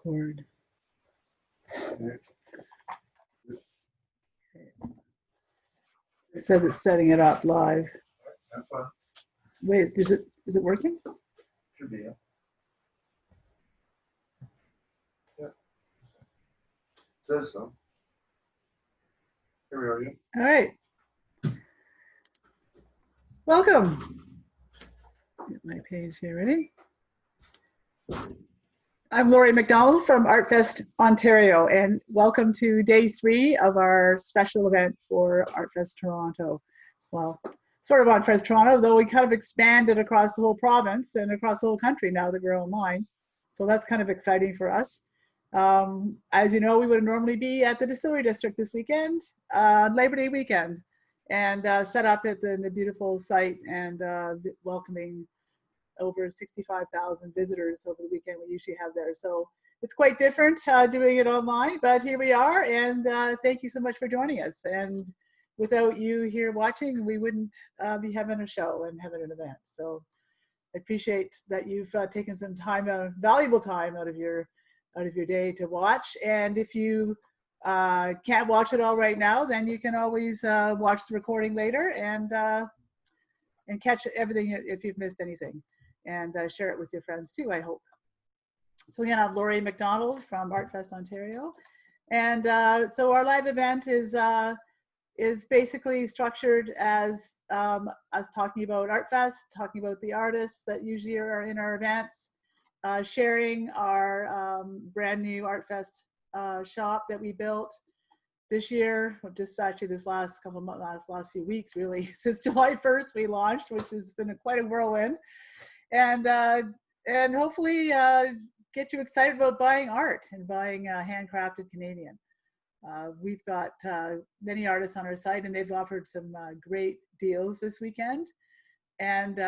Record. It says it's setting it up live. That's fine. Wait, is it working? Should be, yeah. Yeah. Says so. Here we are again. All right. Welcome. Get my page here ready. I'm Laurie McDonald from Artfest, Ontario, and welcome to day 3 of our special event for Artfest Toronto. Well, sort of Artfest Toronto, though we kind of expanded across the whole province and across the whole country now that we're online. So that's kind of exciting for us. As you know, we would normally be at the Distillery District this weekend, Labor Day weekend, and set up at the beautiful site and welcoming over 65,000 visitors over the weekend we usually have there. So it's quite different doing it online, but here we are, and thank you so much for joining us. And without you here watching, we wouldn't be having a show and having an event. So I appreciate that you've taken some time, valuable time out of your day to watch. And if you can't watch it all right now, then you can always watch the recording later and catch everything if you've missed anything. And share it with your friends too, I hope. So again, I'm Laurie McDonald from Artfest, Ontario. And so our live event is basically structured as us talking about Artfest, talking about the artists that usually are in our events, sharing our brand new Artfest shop that we built this year, just actually this last couple of months, last few weeks really, since July 1st we launched, which has been quite a whirlwind. And hopefully get you excited about buying art and buying handcrafted Canadian. We've got many artists on our site, and they've offered some great deals this weekend. And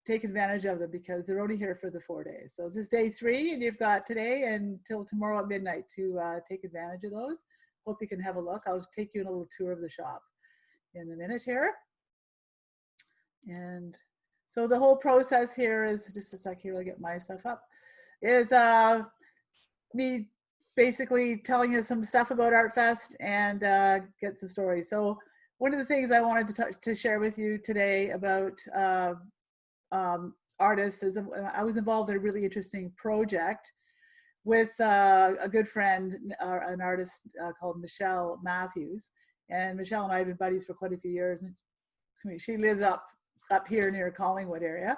take advantage of them because they're only here for the 4 days. So this is day 3, and you've got today until tomorrow at midnight to take advantage of those. Hope you can have a look. I'll take you on a little tour of the shop in a minute here. And so the whole process here is, just a sec here, I'll get my stuff up, is me basically telling you some stuff about Artfest and get some stories. So one of the things I wanted to share with you today about artists is I was involved in a really interesting project with a good friend, an artist called Michelle Matthews. And Michelle and I have been buddies for quite a few years. And she lives up here near Collingwood area.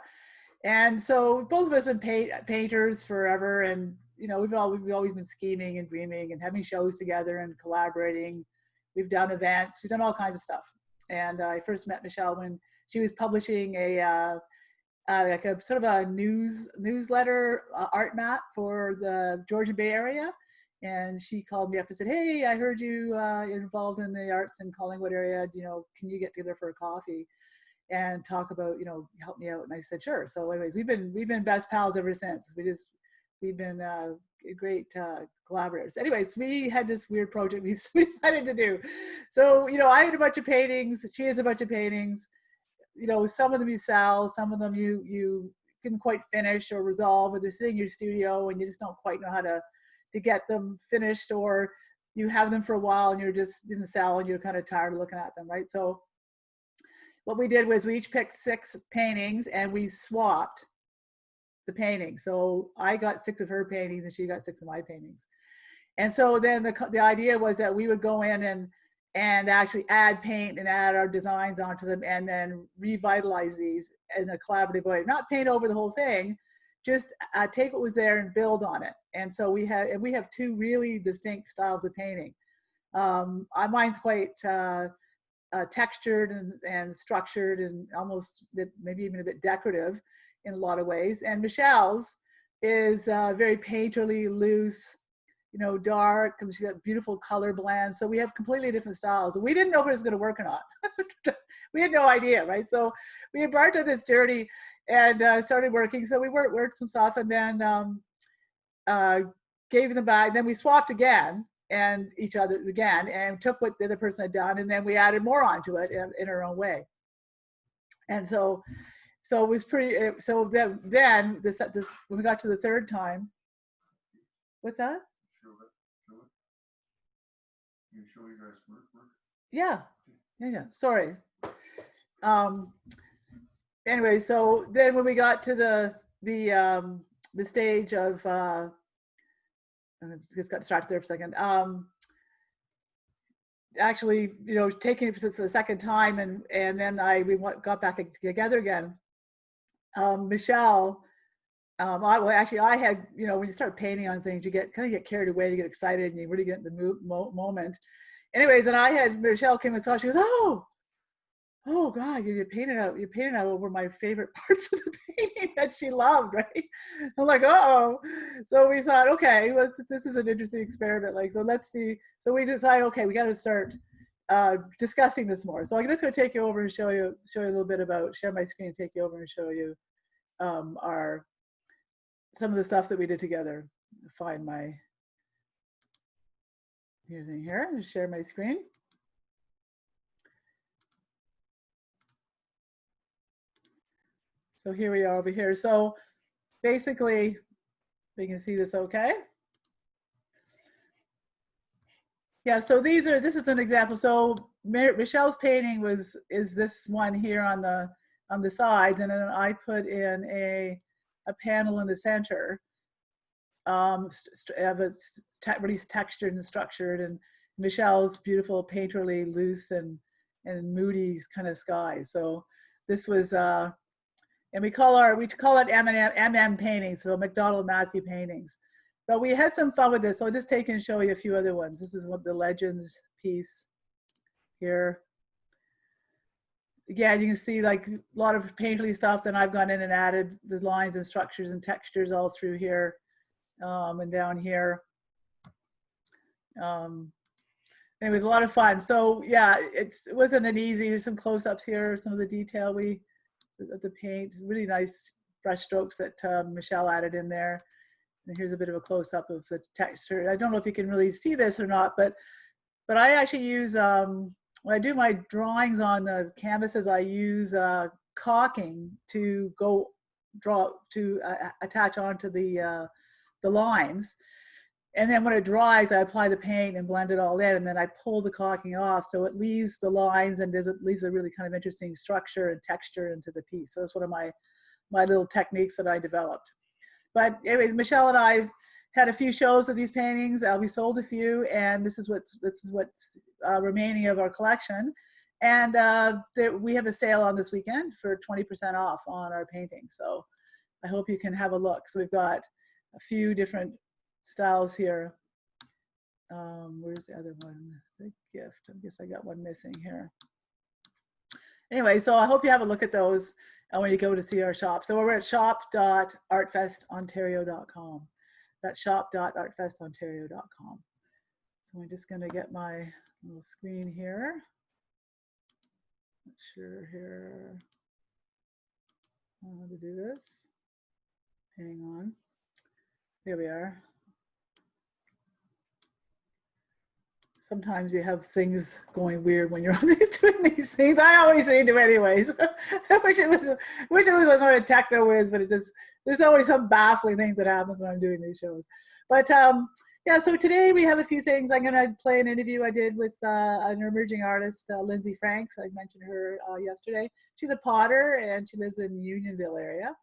And so both of us have been painters forever. And, you know, we've always been scheming and dreaming and having shows together and collaborating. We've done events, we've done all kinds of stuff. And I first met Michelle when she was publishing like a sort of a newsletter art map for the Georgian Bay area. And she called me up and said, hey, I heard you involved in the arts in Collingwood area. You know, can you get together for a coffee and talk about, you know, help me out? And I said, sure. So anyways, we've been best pals ever since. We've been great collaborators. Anyways, we had this weird project we decided to do. So, you know, I had a bunch of paintings. She has a bunch of paintings. You know, some of them you sell, some of them you couldn't quite finish or resolve, or they're sitting in your studio and you just don't quite know how to get them finished, or you have them for a while and you're just didn't sell and you're kind of tired of looking at them, right? So what we did was we each picked 6 paintings and we swapped the paintings. So I got 6 of her paintings and she got 6 of my paintings. And so then the idea was that we would go in and actually add paint and add our designs onto them and then revitalize these in a collaborative way. Not paint over the whole thing, just take what was there and build on it. And so we have 2 really distinct styles of painting. Mine's quite textured and structured and almost maybe even a bit decorative in a lot of ways. And Michelle's is very painterly, loose, you know, dark, and she's got beautiful color blends. So we have completely different styles. We didn't know if it was going to work or not. We had no idea, right? So we embarked on this journey and started working. So we worked some stuff and then gave them back. Then we swapped again and each other again and took what the other person had done, and then we added more onto it in our own way. And so it was pretty. So then when we got to the third time, What's that? Show it. Show it. You show your guys work. Yeah. Yeah. Sorry. Um, anyway, so then when we got to the stage of I just got distracted there for a second. Actually, taking it for the second time, and then we got back together again. Michelle, I had, when you start painting on things, you get carried away, you get excited, and you really get in the moment. Anyways, and Michelle came and saw. She goes, oh God, you painted out over my favorite parts of the painting that she loved, right? I'm like, oh. So we thought, okay, this is an interesting experiment. Like, so let's see. So we decided, okay, we got to start discussing this more. So I'm just going to take you over and show you a little bit about, share my screen, take you over and show you some of the stuff that we did together. Find my here and share my screen. So here we are over here. So basically, we can see this okay. Yeah, so this is an example. So Michelle's painting is this one here on the sides, and then I put in a panel in the center. Really textured and structured, and Michelle's beautiful painterly, loose and moody kind of sky. So this was and we call it MM paintings, so McDonald Matthew paintings. But we had some fun with this, so I'll just take and show you a few other ones. This is what the Legends piece here. Again, you can see like a lot of painterly stuff. Then I've gone in and added the lines and structures and textures all through here and down here. It was a lot of fun. So yeah, it wasn't an easy. There's some close-ups here, some of the detail the paint, really nice brush strokes that Michelle added in there. And here's a bit of a close-up of the texture. I don't know if you can really see this or not, but I actually use, when I do my drawings on the canvases, I use caulking to attach onto the lines. And then when it dries, I apply the paint and blend it all in, and then I pull the caulking off, so it leaves the lines and leaves a really kind of interesting structure and texture into the piece. So that's one of my little techniques that I developed. But anyways, Michelle and I had a few shows of these paintings. We sold a few, and this is what's remaining of our collection. And we have a sale on this weekend for 20% off on our paintings. So I hope you can have a look. So we've got a few different styles here. Where's the other one? The gift. I guess I got one missing here. Anyway, so I hope you have a look at those when you go to see our shop. So we're at shop.artfestontario.com. That's shop.artfestontario.com. So I'm just going to get my little screen here. Not sure here how to do this. Hang on. Here we are. Sometimes you have things going weird when you're doing these things. I always seem to anyways. I wish it was a sort of techno whiz, but there's always some baffling things that happens when I'm doing these shows. But yeah, so today we have a few things. I'm gonna play an interview I did with an emerging artist, Lindsay Franks. I mentioned her yesterday. She's a potter and she lives in the Unionville area.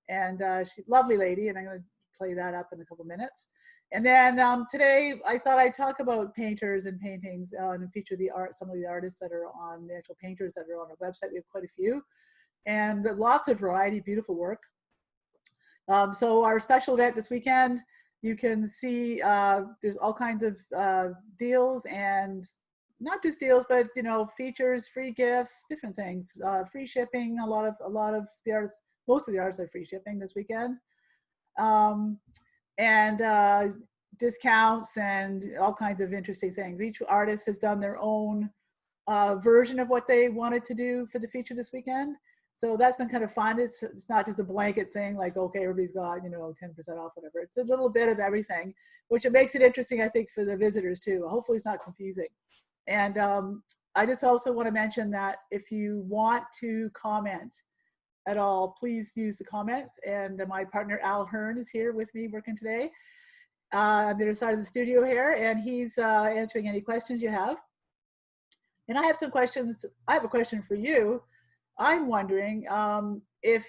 And she's a lovely lady, and I'm gonna play that up in a couple minutes. And then today I thought I'd talk about painters and paintings and feature some of the artists that are on, the actual painters that are on our website. We have quite a few, and lots of variety, beautiful work. So our special event this weekend, you can see there's all kinds of deals, and not just deals, but features, free gifts, different things, free shipping. A lot of the artists, most of the artists are free shipping this weekend. And discounts and all kinds of interesting things. Each artist has done their own version of what they wanted to do for the feature this weekend. So that's been kind of fun. It's not just a blanket thing like, okay, everybody's got, 10% off, whatever. It's a little bit of everything, which it makes it interesting, I think, for the visitors too. Hopefully it's not confusing. And I just also want to mention that if you want to comment at all, please use the comments. And my partner Al Hearn is here with me working today. on the other side of the studio here, and he's answering any questions you have. And I have some questions. I have a question for you. I'm wondering if,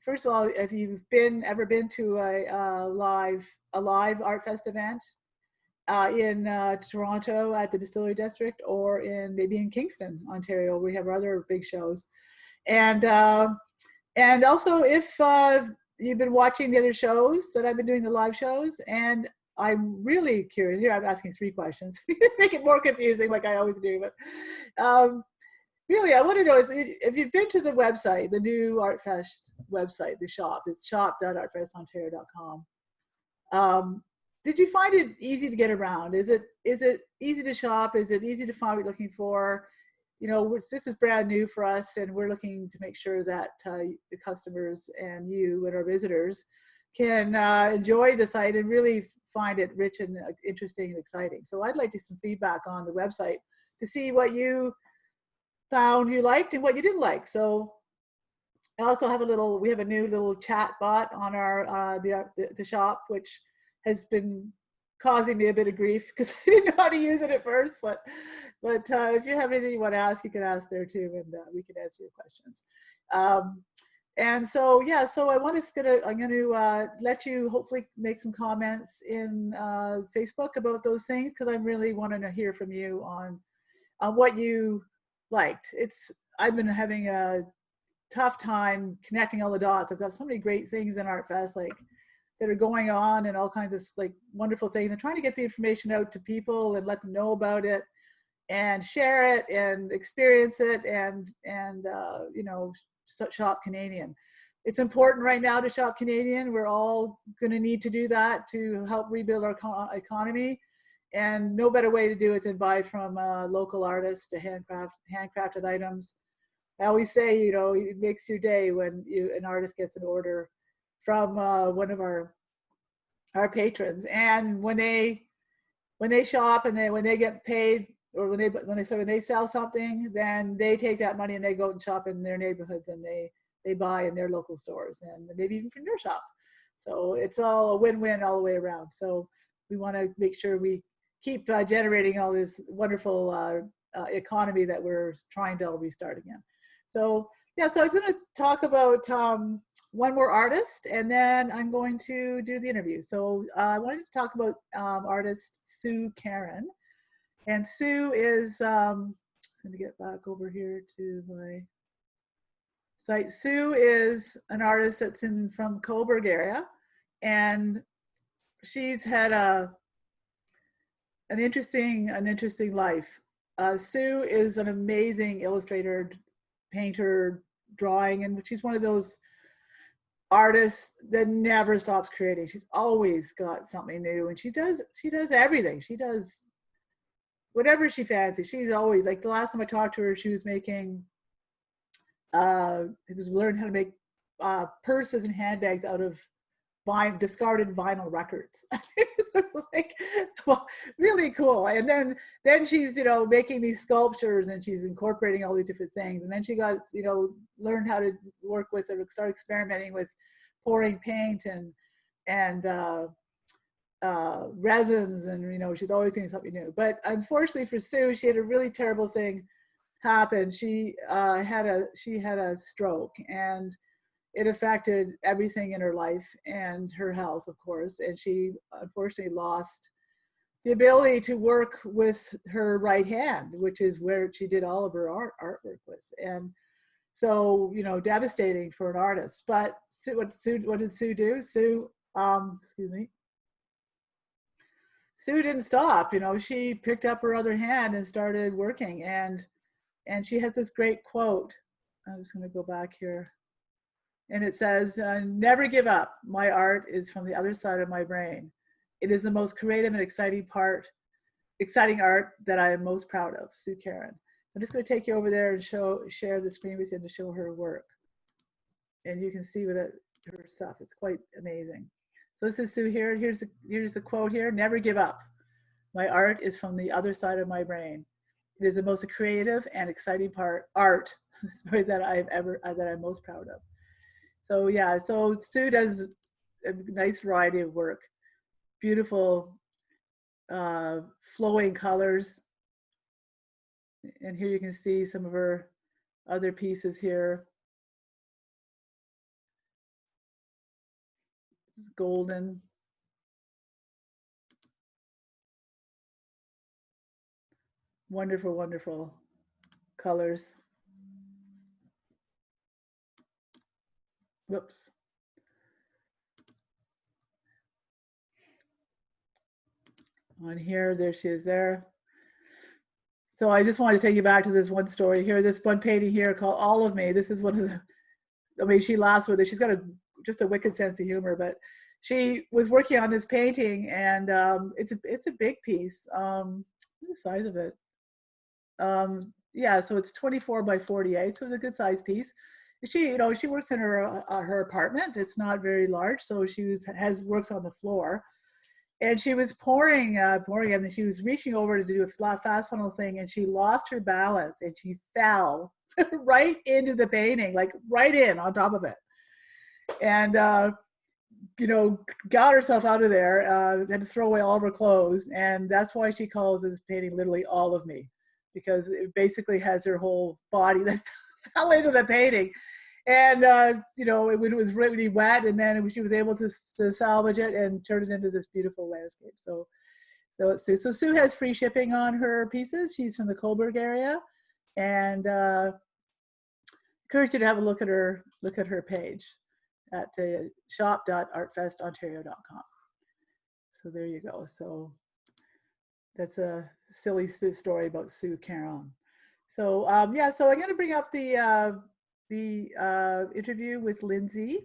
first of all, if you've ever been to a live Artfest event in Toronto at the Distillery District, or maybe in Kingston, Ontario. We have other big shows, and also if you've been watching the other shows that I've been doing, the live shows. And I'm really curious. Here I'm asking 3 questions. Make it more confusing, like I always do. But really, I want to know is if you've been to the website, the new Artfest website, the shop. It's shop.artfestontario.com. Did you find it easy to get around? Is it easy to shop? Is it easy to find what you're looking for? You know, this is brand new for us, and we're looking to make sure that the customers and you and our visitors can enjoy the site and really find it rich and interesting and exciting. So I'd like to get some feedback on the website to see what you found you liked and what you didn't like. So I also have we have a new little chat bot on our the shop, which has been causing me a bit of grief because I didn't know how to use it at first. But if you have anything you want to ask, you can ask there too, and we can answer your questions. And so yeah, so I'm going to let you hopefully make some comments in Facebook about those things, because I really want to hear from you on what you liked. I've been having a tough time connecting all the dots. I've got so many great things in Artfest, like that are going on, and all kinds of like wonderful things, and trying to get the information out to people and let them know about it and share it and experience it, and you know, shop Canadian. It's important right now to shop Canadian. We're all going to need to do that to help rebuild our economy, and no better way to do it than buy from local artists, to handcrafted items. I always say, you know, it makes your day when an artist gets an order from one of our patrons, and when they shop and when they get paid, or when they sell something, then they take that money and they go and shop in their neighborhoods, and they buy in their local stores, and maybe even from your shop. So it's all a win-win all the way around. So we want to make sure we keep generating all this wonderful economy that we're trying to restart again. So yeah, so I was going to talk about one more artist, and then I'm going to do the interview. So I wanted to talk about artist Sue Karen. And Sue is, I'm going to get back over here to my site. Sue is an artist that's from Coburg area, and she's had an interesting life. Sue is an amazing illustrator, painter, drawing, and she's one of those artists that never stops creating. She's always got something new, and she does everything. She does whatever she fancies. She's always, like, the last time I talked to her, she was making learning how to make purses and handbags out of discarded vinyl records. It was like, well, really cool. And then she's, you know, making these sculptures, and she's incorporating all these different things. And then she got, you know, learned how to work with it, start experimenting with pouring paint and resins, and, you know, she's always doing something new. But unfortunately for Sue, she had a really terrible thing happen. She had a stroke, and it affected everything in her life and her health, of course. And she unfortunately lost the ability to work with her right hand, which is where she did all of her artwork with. And so, you know, devastating for an artist. But what did Sue do? Sue didn't stop. You know, she picked up her other hand and started working. And she has this great quote. I'm just going to go back here. And it says, "Never give up. My art is from the other side of my brain. It is the most creative and exciting art that I am most proud of." Sue Karen. I'm just going to take you over there and share the screen with you to show her work. And you can see her stuff. It's quite amazing. So this is Sue here. Here's the quote here. "Never give up. My art is from the other side of my brain. It is the most creative and exciting art that I'm most proud of." So yeah, so Sue does a nice variety of work. beautiful flowing colors. And here you can see some of her other pieces here. It's golden. Wonderful, wonderful colors. Whoops. On here, there she is there. So I just wanted to take you back to this one story here, this one painting here called All of Me. This is one of the, I mean, she laughs with it. She's got just a wicked sense of humor, but she was working on this painting, and it's a big piece. The size of it. Yeah, so it's 24 by 48, so it's a good size piece. She works in her apartment. It's not very large, so she works on the floor. And she was pouring, and she was reaching over to do a fast funnel thing, and she lost her balance, and she fell right into the painting, like right in on top of it. And, got herself out of there, had to throw away all of her clothes. And that's why she calls this painting literally All of Me, because it basically has her whole body that fell into the painting. And, it was really wet, and then she was able to salvage it and turn it into this beautiful landscape. So it's Sue. So Sue has free shipping on her pieces. She's from the Cobourg area, and encourage you to have a look at her page at shop.artfestontario.com. So there you go. So that's a silly story about Sue Caron. So so I'm going to bring up the interview with Lindsay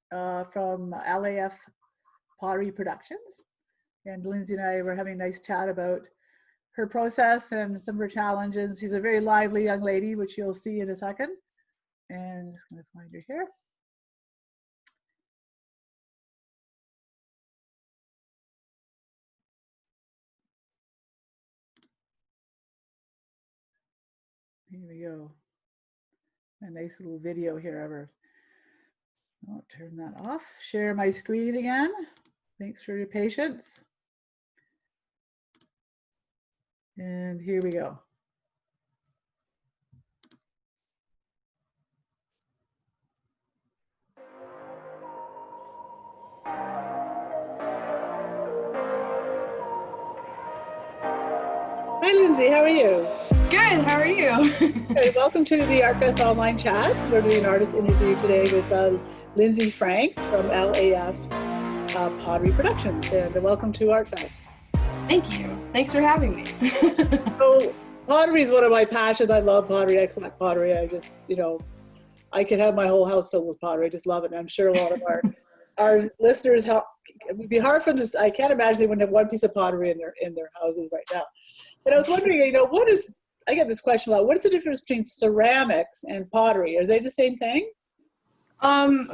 from LAF Pottery Productions. And Lindsay and I were having a nice chat about her process and some of her challenges. She's a very lively young lady, which you'll see in a second. And I'm just going to find her here. Here we go. A nice little video here of her. I'll turn that off. Share my screen again. Thanks for your patience. And here we go. Hi, Lindsay. How are you? Good. How are you? Hey, welcome to the Artfest online chat. We're doing an artist interview today with Lindsay Franks from LAF Pottery Productions. And welcome to Artfest. Thank you. Thanks for having me. So pottery is one of my passions. I love pottery. I collect pottery. I just, I could have my whole house filled with pottery. I just love it. And I'm sure a lot of our listeners, it would be hard for them to, I can't imagine they wouldn't have one piece of pottery in their houses right now. But I was wondering, I get this question a lot. What is the difference between ceramics and pottery? Are they the same thing?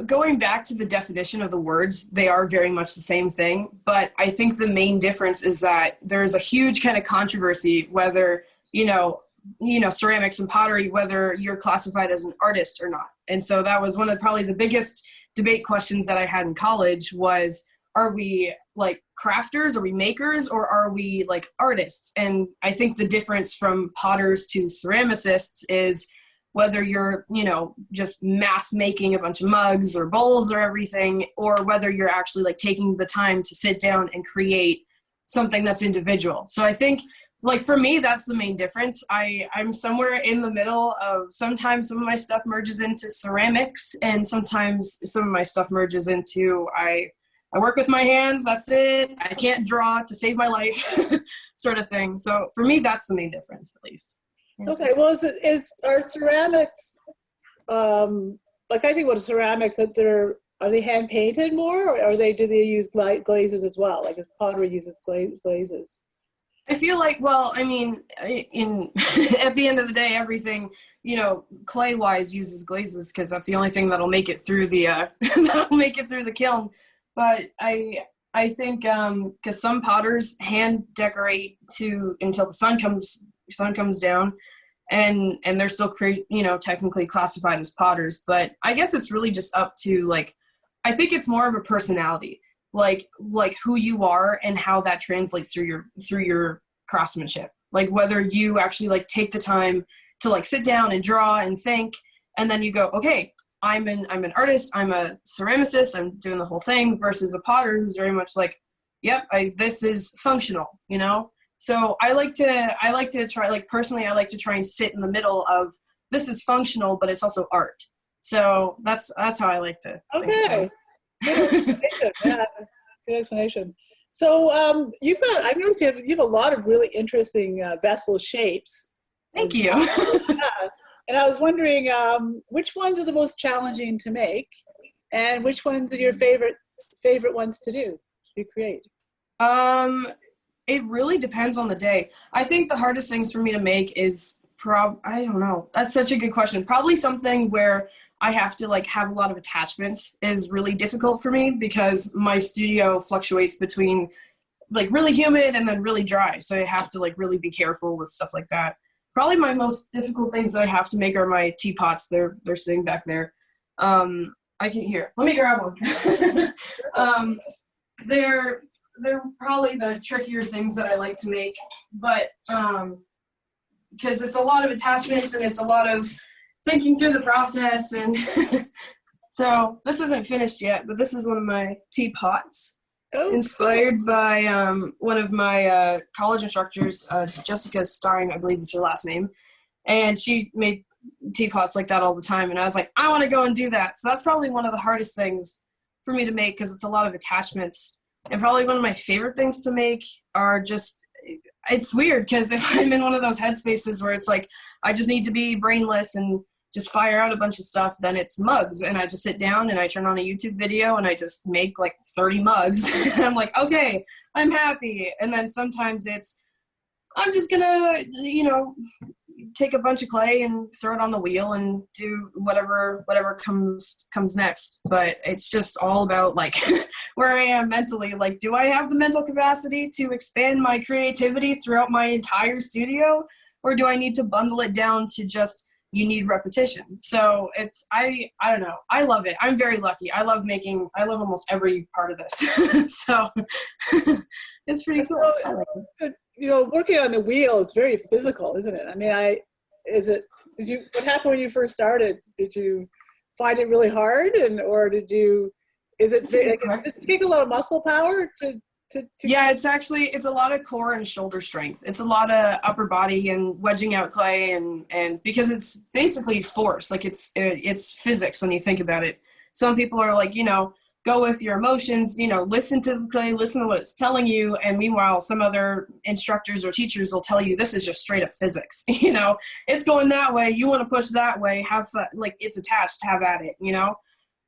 Going back to the definition of the words, they are very much the same thing. But I think the main difference is that there's a huge kind of controversy whether, ceramics and pottery, whether you're classified as an artist or not. And so that was one of probably the biggest debate questions that I had in college was, are we like crafters, are we makers, or are we like artists? And I think the difference from potters to ceramicists is whether you're, just mass making a bunch of mugs or bowls or everything, or whether you're actually like taking the time to sit down and create something that's individual. So I think like for me, that's the main difference. I'm somewhere in the middle of sometimes some of my stuff merges into ceramics and sometimes some of my stuff merges into I work with my hands, that's it. I can't draw to save my life sort of thing. So for me, that's the main difference at least. Okay, well, are ceramics, like I think about ceramics, that are they hand painted more, or do they use glazes as well? Like pottery uses glazes? I feel like, well, I mean, at the end of the day, everything, clay wise uses glazes because that's the only thing that'll make it through the kiln. But I think because some potters hand decorate until the sun comes down, and they're still technically classified as potters. But I guess it's really just up to I think it's more of a personality. like who you are and how that translates through your craftsmanship. Like whether you actually like take the time to like sit down and draw and think, and then you go, okay, I'm an artist, I'm a ceramicist, I'm doing the whole thing, versus a potter who's very much like, yep, this is functional, you know? So I like to try, like personally, I like to try and sit in the middle of this is functional, but it's also art. So that's how I like to think about it. Good explanation. Yeah, good explanation. So I've noticed you have a lot of really interesting vessel shapes. Thank you. Yeah. And I was wondering which ones are the most challenging to make, and which ones are your favorite ones to create? It really depends on the day. I think the hardest things for me to make is I don't know. That's such a good question. Probably something where I have to like have a lot of attachments is really difficult for me, because my studio fluctuates between like really humid and then really dry. So I have to like really be careful with stuff like that. Probably my most difficult things that I have to make are my teapots. They're sitting back there. I can hear. Let me grab one. They're probably the trickier things that I like to make, but because it's a lot of attachments and it's a lot of thinking through the process, and so this isn't finished yet, but this is one of my teapots. Oh, inspired by one of my college instructors, Jessica Stein, I believe is her last name, and she made teapots like that all the time, and I was like, I want to go and do that. So that's probably one of the hardest things for me to make, because it's a lot of attachments. And probably one of my favorite things to make are just, it's weird, because if I'm in one of those headspaces where it's like I just need to be brainless and just fire out a bunch of stuff, then it's mugs, and I just sit down and I turn on a YouTube video and I just make like 30 mugs and I'm like, okay, I'm happy. And then sometimes I'm just gonna, take a bunch of clay and throw it on the wheel and do whatever comes next. But it's just all about like where I am mentally. Like, do I have the mental capacity to expand my creativity throughout my entire studio, or do I need to bundle it down to just, you need repetition? So I don't know. I love it. I'm very lucky. I love almost every part of this. So it's pretty cool. So, I like it. Working on the wheel is very physical, isn't it? I mean, what happened when you first started? Did you find it really hard, does it take a lot of muscle power to Yeah, it's a lot of core and shoulder strength. It's a lot of upper body and wedging out clay, and because it's basically force, like it's physics when you think about it. Some people are like, go with your emotions, listen to the clay, listen to what it's telling you. And meanwhile, some other instructors or teachers will tell you this is just straight up physics. It's going that way. You want to push that way. Have fun. Like, it's attached. Have at it.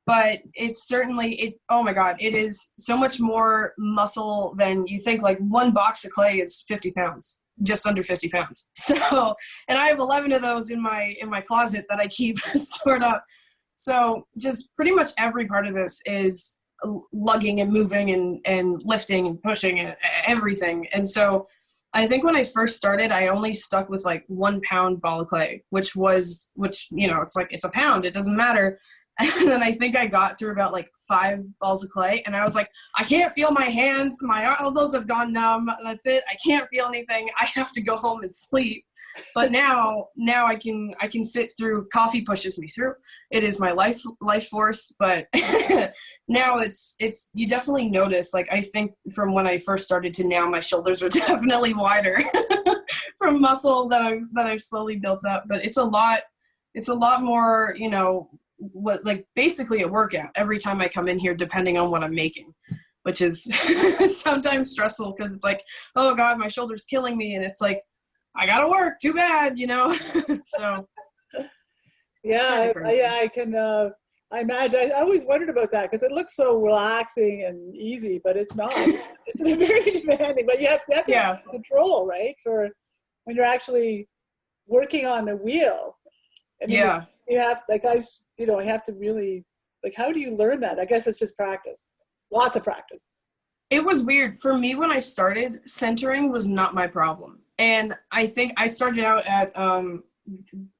But it's certainly, oh my God, it is so much more muscle than you think. Like, one box of clay is 50 pounds, just under 50 pounds. So, and I have 11 of those in my closet that I keep stored up. So just pretty much every part of this is lugging and moving and lifting and pushing and everything. And so I think when I first started, I only stuck with like 1 pound ball of clay, which it's like, it's a pound, it doesn't matter. And then I think I got through about like 5 balls of clay, and I was like, I can't feel my hands, my elbows have gone numb, that's it, I can't feel anything, I have to go home and sleep. But now I can sit through. Coffee pushes me through. It is my life force. But now it's you definitely notice, like, I think from when I first started to now, my shoulders are definitely wider from muscle that I've slowly built up. But it's a lot more, like basically a workout every time I come in here, depending on what I'm making, which is sometimes stressful, because it's like, oh God, my shoulder's killing me, and it's like, I gotta work, too bad, so. Yeah, I can, I imagine, I always wondered about that, because it looks so relaxing and easy, but it's not. It's very demanding, but you have to have control, right? For when you're actually working on the wheel. I mean, yeah. You have, like, I have to really, like, how do you learn that? I guess it's just practice. Lots of practice. It was weird. For me, when I started, centering was not my problem. And I think I started out at,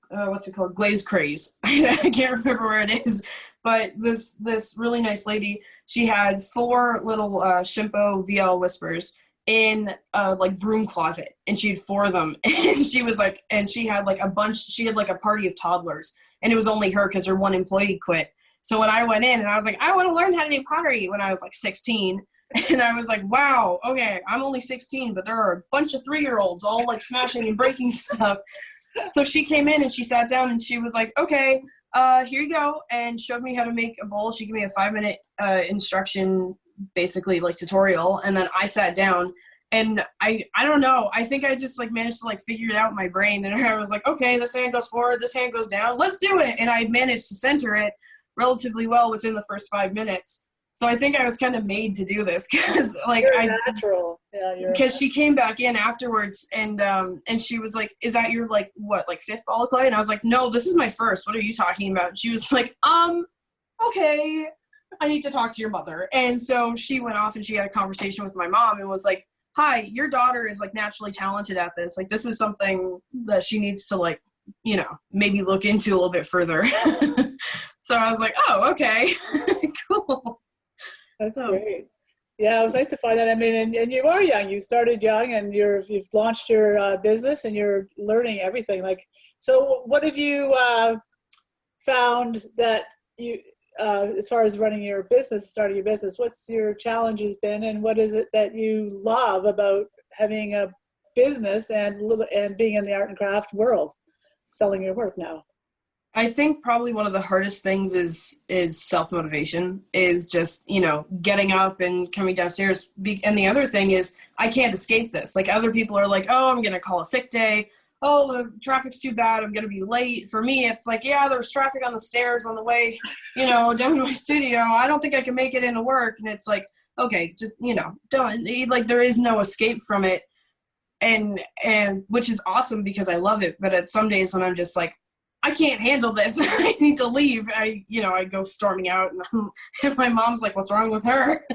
what's it called? Glaze Craze. I can't remember where it is, but this really nice lady, she had 4 little Shimpo VL Whispers in a like broom closet, and she had 4 of them. And she was like, and she had like a bunch, she had like a party of toddlers, and it was only her because her one employee quit. So when I went in and I was like, I want to learn how to do pottery when I was like 16. And I was like, wow, okay, I'm only 16, but there are a bunch of 3-year-olds all like smashing and breaking stuff. So she came in and she sat down and she was like, okay, here you go, and showed me how to make a bowl. She gave me a 5-minute instruction, basically like tutorial, and then I sat down and I don't know, I think I just like managed to like figure it out in my brain, and I was like, okay, this hand goes forward, this hand goes down, let's do it. And I managed to center it relatively well within the first 5 minutes. So I think I was kind of made to do this because like natural. Yeah, because she came back in afterwards and she was like, is that your like what, like 5th ball of clay? And I was like, no, this is my first. What are you talking about? And she was like, okay, I need to talk to your mother. And so she went off and she had a conversation with my mom and was like, hi, your daughter is like naturally talented at this. Like this is something that she needs to like, you know, maybe look into a little bit further. So I was like, oh, okay, cool. That's great. Yeah, it was nice to find that. I mean, and you are young. You started young, and you've launched your business, and you're learning everything. Like, so what have you found that you, as far as running your business, starting your business, what's your challenges been, and what is it that you love about having a business and being in the art and craft world, selling your work now? I think probably one of the hardest things is self-motivation, is just, you know, getting up and coming downstairs. And the other thing is I can't escape this. Like other people are like, oh, I'm going to call a sick day. Oh, the traffic's too bad, I'm going to be late. For me, it's like, yeah, there was traffic on the stairs on the way, you know, down to my studio. I don't think I can make it into work. And it's like, okay, just, you know, don't, like there is no escape from it. And which is awesome because I love it. But at some days when I'm just like, I can't handle this, I need to leave, I go storming out, and my mom's like, what's wrong with her?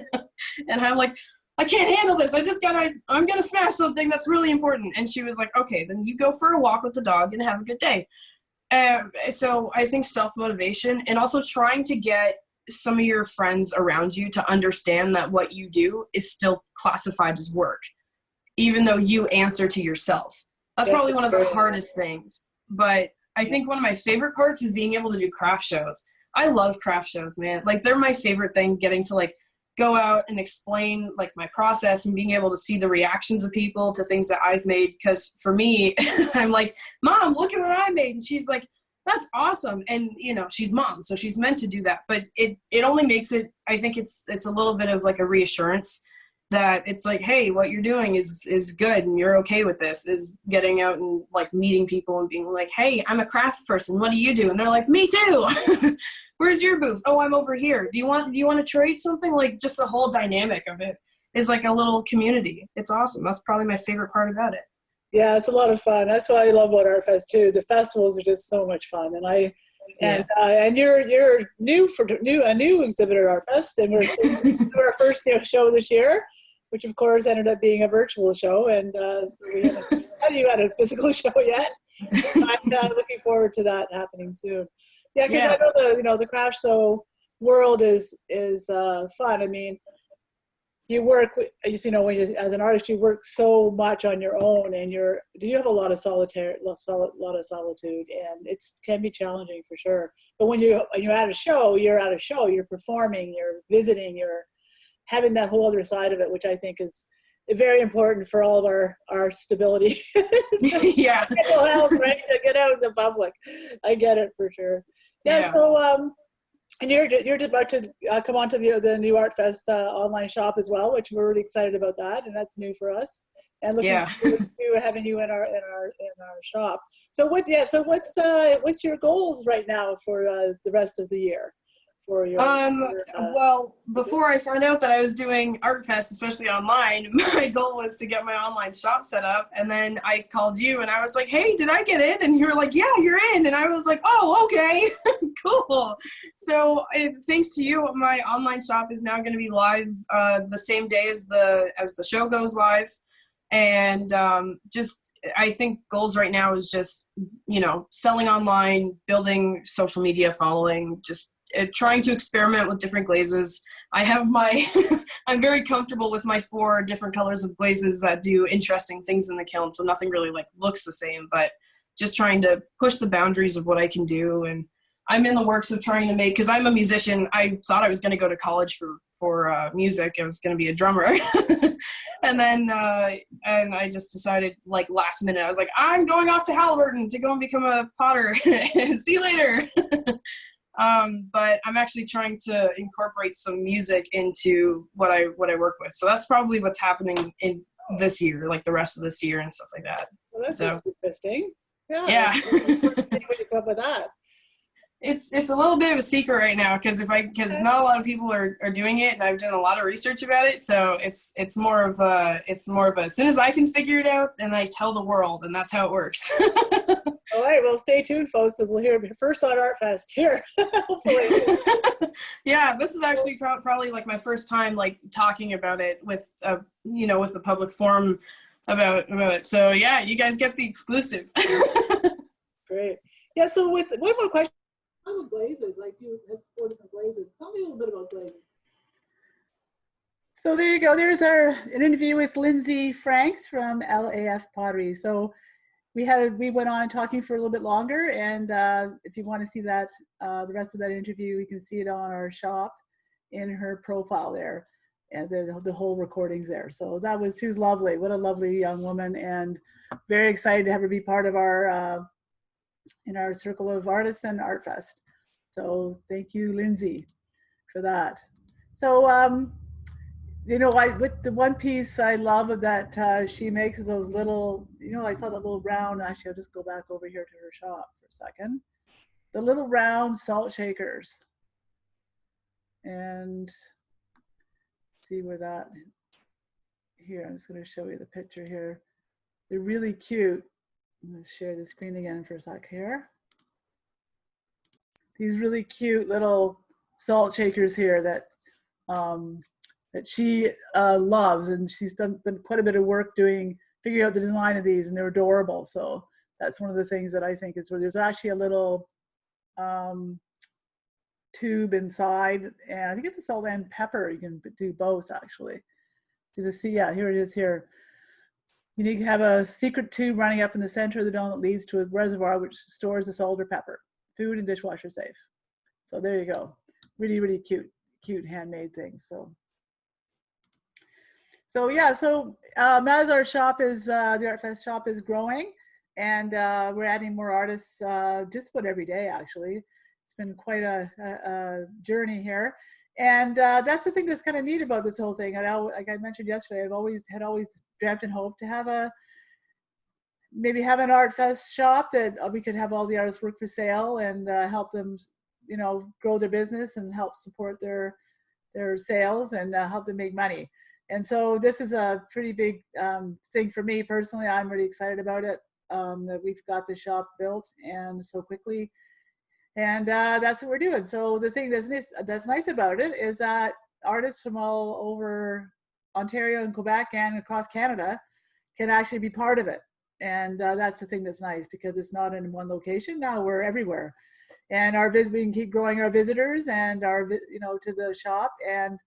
And I'm like, I can't handle this. I'm going to smash something that's really important. And she was like, okay, then you go for a walk with the dog and have a good day. So I think self-motivation, and also trying to get some of your friends around you to understand that what you do is still classified as work, even though you answer to yourself. That's probably one of the hardest things. But I think one of my favorite parts is being able to do craft shows. I love craft shows, man. Like they're my favorite thing, getting to like go out and explain like my process and being able to see the reactions of people to things that I've made. Because for me, I'm like, Mom, look at what I made. And she's like, that's awesome. And you know, she's mom, so she's meant to do that. But it only makes it, I think it's a little bit of like a reassurance that it's like, hey, what you're doing is good and you're okay with this, is getting out and like meeting people and being like, hey, I'm a craft person, what do you do? And they're like, me too. Where's your booth? Oh, I'm over here. Do you want to trade something? Like just the whole dynamic of it is like a little community. It's awesome. That's probably my favorite part about it. Yeah, it's a lot of fun. That's what I love about Artfest too. The festivals are just so much fun, and you're a new exhibitor at Artfest, and we're doing our first show this year, which of course ended up being a virtual show, and so we haven't had a physical show yet. I'm looking forward to that happening soon. Yeah, because I know the craft show world is fun. I mean, you work, as an artist, you work so much on your own, and you have a lot of solitude, and it can be challenging for sure. But when you're at a show, you're performing, you're visiting, you're having that whole other side of it, which I think is very important for all of our stability. Yeah. Mental health, right? To get out in the public. I get it for sure. Yeah. So, and you're about to come on to the new Artfest online shop as well, which we're really excited about that, and that's new for us. And looking forward to having you in our shop. So what's your goals right now for the rest of the year? For your, well, before I found out that I was doing Artfest, especially online, my goal was to get my online shop set up. And then I called you and I was like, hey, did I get in? And you were like, yeah, you're in. And I was like, oh, okay, cool. So thanks to you, my online shop is now going to be live the same day as the show goes live. And I think goals right now is just, selling online, building social media following, just trying to experiment with different glazes. I have my, I'm very comfortable with my 4 different colors of glazes that do interesting things in the kiln. So nothing really like looks the same, but just trying to push the boundaries of what I can do. And I'm in the works of trying to make, because I'm a musician. I thought I was going to go to college for music. I was going to be a drummer. And then and I just decided like last minute, I was like, I'm going off to Halliburton to go and become a potter. See you later. But I'm actually trying to incorporate some music into what I work with. So that's probably what's happening in this year, like the rest of this year and stuff like that. Well, that's so interesting. Yeah. When you come up with that. It's a little bit of a secret right now because not a lot of people are doing it, and I've done a lot of research about it. So it's more of a as soon as I can figure it out, and I tell the world, and that's how it works. All right, well, stay tuned, folks, because we'll hear it first on Artfest here. Hopefully. Yeah, this is actually probably like my first time like talking about it with with the public forum about it. So yeah, you guys get the exclusive. That's great. Yeah. So with one more question. With glazes, like you have 4 different glazes. Tell me a little bit about glazing. So there you go. There's an interview with Lindsay Franks from LAF Pottery. So we went on talking for a little bit longer, and if you want to see that, the rest of that interview, you can see it on our shop in her profile there, and the whole recordings there. So she was lovely. What a lovely young woman, and very excited to have her be part of our in our circle of artists and Artfest. So thank you, Lindsay, for that. So, with the one piece I love that she makes is those little, I saw the little round, actually I'll just go back over here to her shop for a second. The little round salt shakers. And see where that, here, I'm just gonna show you the picture here. They're really cute. I'm going to share the screen again for a sec here. These really cute little salt shakers here that she loves, and she's done quite a bit of work figuring out the design of these, and they're adorable. So that's one of the things that I think is where there's actually a little tube inside, and I think it's a salt and pepper. You can do both actually. So just see, yeah, here it is here. You need to have a secret tube running up in the center of the dome that leads to a reservoir which stores the salt or pepper. Food and dishwasher safe. So there you go. Really, really cute handmade things. So yeah, as our shop is, the Artfest shop is growing, and we're adding more artists just about every day actually. It's been quite a journey here. And that's the thing that's kind of neat about this whole thing. Like I mentioned yesterday, I've always dreamt and hoped to maybe have an Artfest shop that we could have all the artists work for sale and help them, grow their business and help support their sales and help them make money. And so this is a pretty big thing for me personally. I'm really excited about it, that we've got the shop built and so quickly. And that's what we're doing. So the thing that's nice about it is that artists from all over Ontario and Quebec and across Canada can actually be part of it. And that's the thing that's nice, because it's not in one location. Now we're everywhere. And we can keep growing our visitors and to the shop and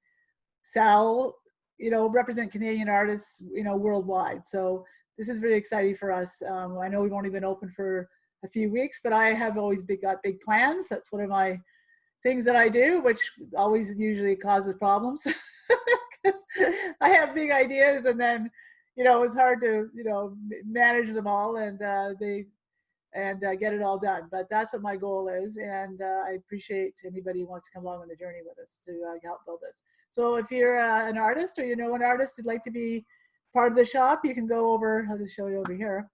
sell, represent Canadian artists, worldwide. So this is really exciting for us. I know we've only been open for a few weeks, but I have always got big plans. That's one of my things that I do, which always usually causes problems. Because I have big ideas, and then it's hard to manage them all and get it all done. But that's what my goal is, and I appreciate anybody who wants to come along on the journey with us to help build this. So if you're an artist or an artist who'd like to be part of the shop, you can go over. I'll just show you over here.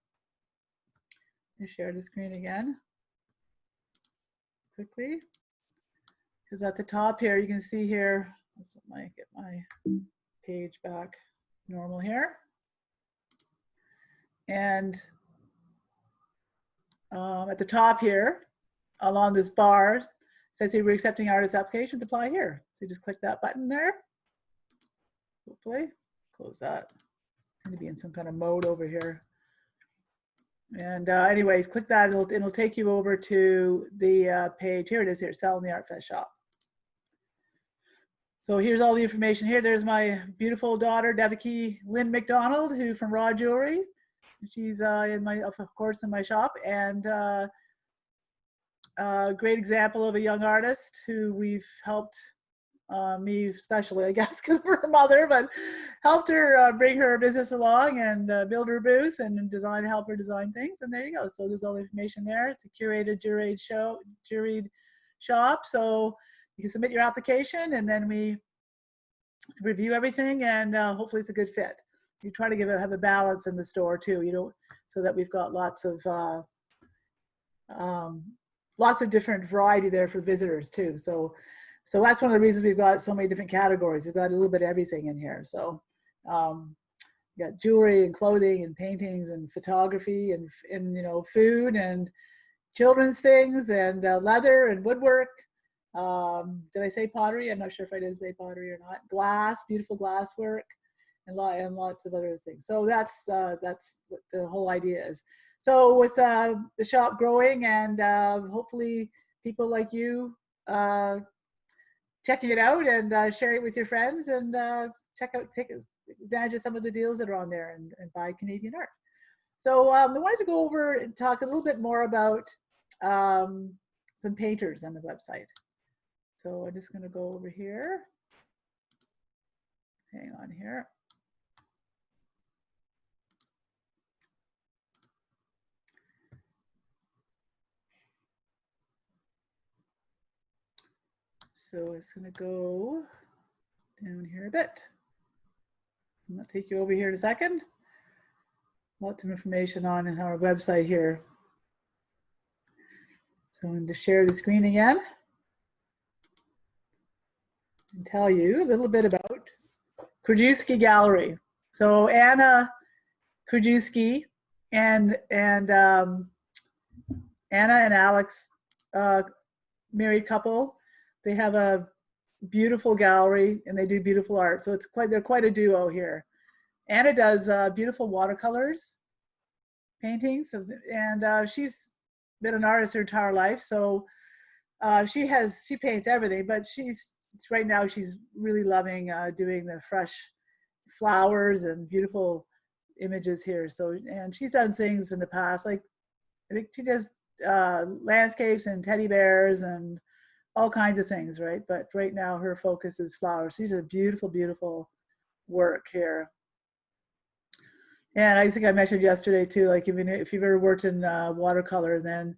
Share the screen again quickly, because at the top here you can see here, this might get my page back normal here, and at the top here along this bar says here, we're accepting artist applications, apply here. So you just click that button there, hopefully close that. I'm going to be in some kind of mode over here. And anyways, click that, it'll take you over to the page. Here it is here, Sell in the Artfest shop. So here's all the information here. There's my beautiful daughter, Devaki Lynn McDonald, who from Raw Jewelry. She's in my, of course, in my shop, and a great example of a young artist who we've helped, me especially, I guess, because of her mother, but helped her bring her business along and build her booth and design, help her design things. And there you go. So there's all the information there. It's a curated, juried shop. So you can submit your application, and then we review everything, and hopefully it's a good fit. You try to have a balance in the store too, you know, so that we've got lots of different variety there for visitors too. So that's one of the reasons we've got so many different categories. We've got a little bit of everything in here. So you got jewelry and clothing and paintings and photography and you know, food and children's things and leather and woodwork. Did I say pottery? I'm not sure if I did say pottery or not. Glass, beautiful glass work, and lots of other things. So that's what the whole idea is. So with the shop growing and hopefully people like you checking it out and sharing it with your friends and take advantage of some of the deals that are on there and buy Canadian art. So I wanted to go over and talk a little bit more about some painters on the website. So I'm just going to go over here. Hang on here. So it's going to go down here a bit. I'll take you over here in a second. Lots of information on our website here. So I'm going to share the screen again and tell you a little bit about Krajewski Gallery. So Anna Krajewski and Anna and Alex, married couple, they have a beautiful gallery and they do beautiful art. So they're quite a duo here. Anna does beautiful watercolors, paintings, and she's been an artist her entire life. So she paints everything, but right now she's really loving doing the fresh flowers and beautiful images here. So, and she's done things in the past, like I think she does landscapes and teddy bears and all kinds of things, right? But right now her focus is flowers. She's a beautiful, beautiful work here. And I think I mentioned yesterday too, like if you've ever worked in watercolor, then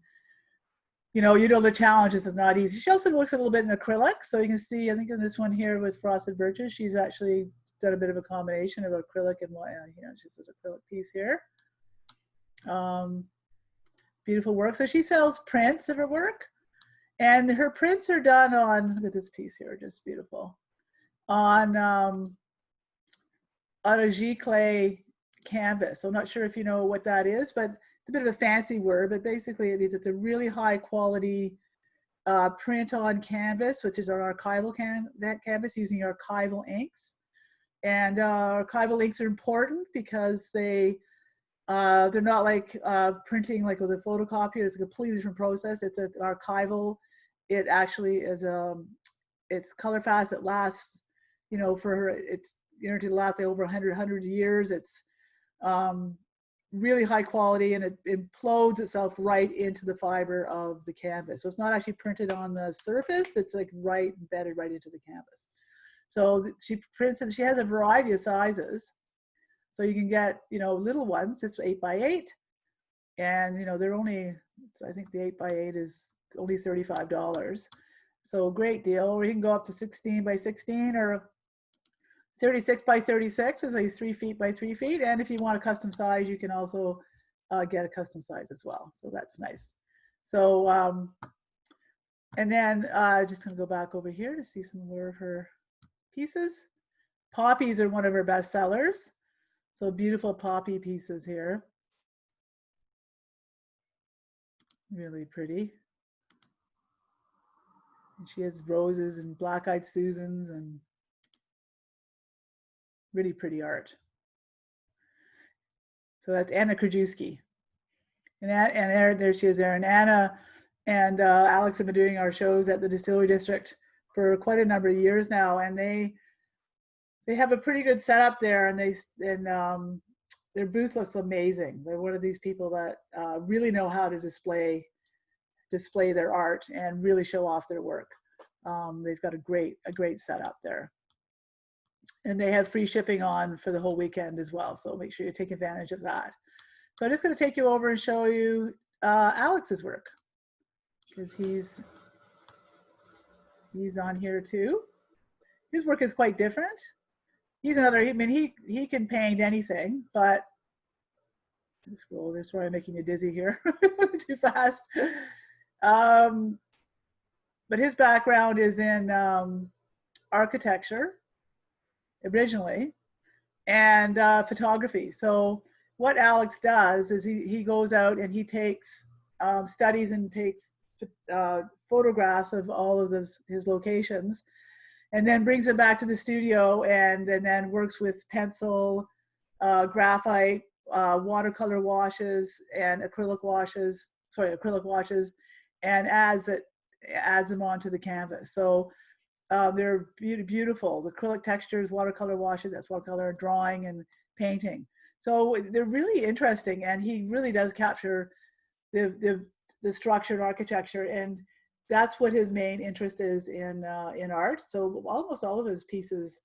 you know the challenges is not easy. She also works a little bit in acrylic. So you can see, I think in this one here was Frosted Birches, she's actually done a bit of a combination of acrylic and, you know, she's an acrylic piece here. Beautiful work. So she sells prints of her work, and her prints are done on, look at this piece here, just beautiful, on a giclée canvas. So I'm not sure if you know what that is, but it's a bit of a fancy word, but basically it means it's a really high quality print on canvas, which is an archival canvas using archival inks. And archival inks are important because they're not like printing like with a photocopier. It's a completely different process. It's an archival. It actually is it's color fast. It lasts, you know, it's guaranteed to last like over 100 years. It's really high quality, and it implodes itself right into the fiber of the canvas. So it's not actually printed on the surface. It's like embedded right into the canvas. So she prints it. She has a variety of sizes. So you can get, you know, little ones, just 8x8. And, you know, they're only, I think the 8x8 is only $35. So great deal. Or you can go up to 16x16 or 36x36 is like 3 feet by 3 feet. And if you want a custom size, you can also get a custom size as well. So that's nice. So, and then just gonna go back over here to see some more of her pieces. Poppies are one of her best sellers. So beautiful poppy pieces here. Really pretty. And she has roses and black-eyed Susans and really pretty art. So that's Anna Krajewski. And there she is there. And Anna and Alex have been doing our shows at the Distillery District for quite a number of years now, and they have a pretty good setup there, and their booth looks amazing. They're one of these people that really know how to display their art and really show off their work. They've got a great setup there, and they have free shipping on for the whole weekend as well. So make sure you take advantage of that. So I'm just going to take you over and show you Alex's work, because he's on here too. His work is quite different. He's another, I mean, he can paint anything, but scroll, they're sort of making you dizzy here too fast. But his background is in architecture originally, and photography. So what Alex does is he goes out and he takes studies and takes photographs of all of his locations, and then brings it back to the studio, and then works with pencil, graphite, watercolor washes, and acrylic washes, and adds them onto the canvas. So they're beautiful. The acrylic textures, watercolor washes, that's watercolor, drawing and painting. So they're really interesting, and he really does capture the structured architecture, and that's what his main interest is in art. So almost all of his pieces,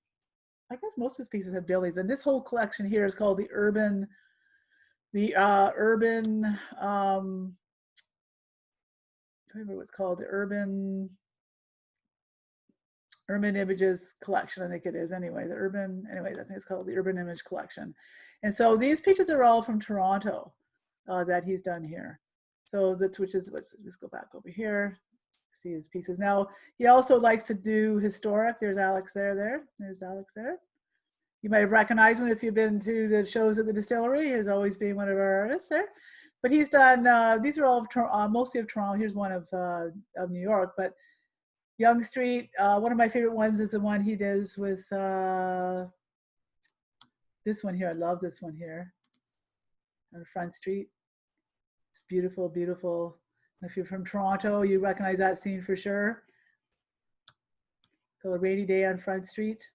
I guess most of his pieces have buildings, and this whole collection here is called the urban I remember what it's called, the urban images collection, I think it is. Anyway, I think it's called the urban image collection. And so these pictures are all from Toronto that he's done here. So let's just go back over here, see his pieces. Now he also likes to do historic. There's Alex there. There's Alex there. You might have recognized him if you've been to the shows at the distillery. He's always been one of our artists there. But he's done, these are all mostly of Toronto. Here's one of New York, but Yonge Street. One of my favorite ones is the one he does with this one here. I love this one here on Front Street. It's beautiful, beautiful. If you're from Toronto, you recognize that scene for sure. So A Rainy Day on Front Street.